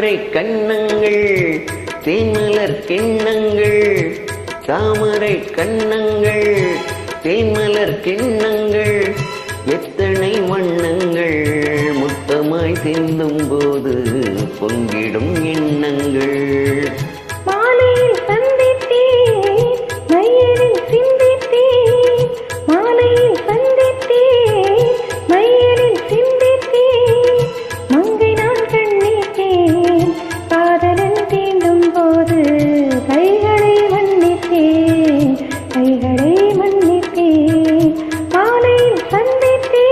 தாமரை கண்ணங்கள் தேன்மலர் கிண்ணங்கள் தாமரை கண்ணங்கள் தேன்மலர் கிண்ணங்கள் எத்தனை வண்ணங்கள் முத்தமாய் சிந்தும் போது பொங்கிடும் எண்ணங்கள் மாலையில் சந்தித்தேன் மயிலில் சிந்தித்தேன் மாலையில் சந்தித்தேன் மயிலில் சிந்தித்தேன் மங்கை நான் கண்ணித்தேன் காதலன் தீண்டும் போது கைகளை மன்னித்தேன் கைகளை மன்னித்தேன் மாலையில் சந்தித்தேன்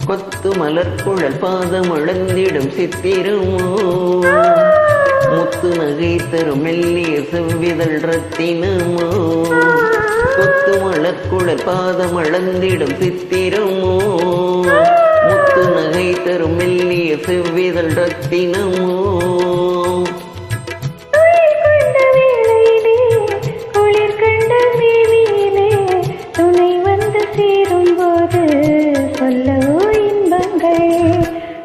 கொத்து மலர் குழல் பாதம் அளந்திடும் சித்திரமோ முத்து நகை தரும் மெல்லிய செவ்விதழ் ரத்தினமோ கொத்து மலர் குழல் பாதம் அளந்திடும் சித்திரமோ முத்து நகை தரும் மெல்லிய செவ்விதழ் ரத்தினமோ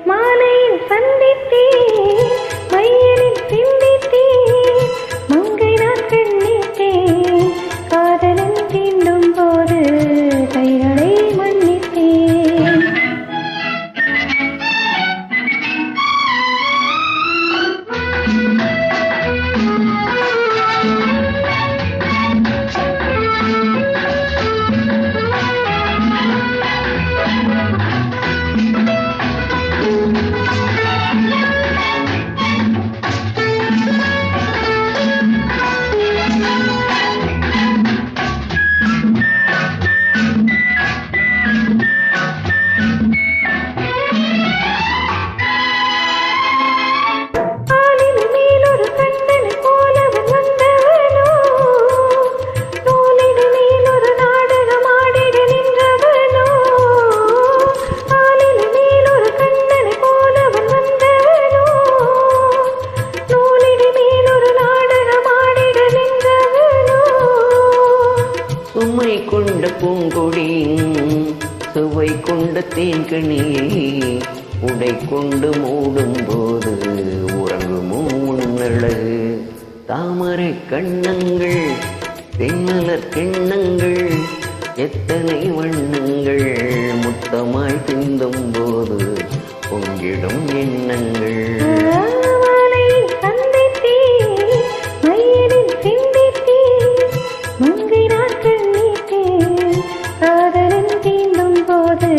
மாலையில் சந்தித்தேன் மயிலில் சிந்தித்தேன் மங்கை நான் கண்ணித்தேன் காதலன் தீண்டும் போது கைகளை மன்னித்தேன் சுமை கொண்ட பூங்கொடியின் சுவை கொண்ட தேன்கனியை உடை கொண்டு மூடும் போது உறங்குமோ உன்னழகு தாமரை கண்ணங்கள் தென்மலர் கிண்ணங்கள் எத்தனை வண்ணங்கள் முத்தமாய் சிந்தும் போது பொங்கிடும் எண்ணங்கள் மங்கை நான் கண்ணித்தேன் காதலன் தீண்டும் போது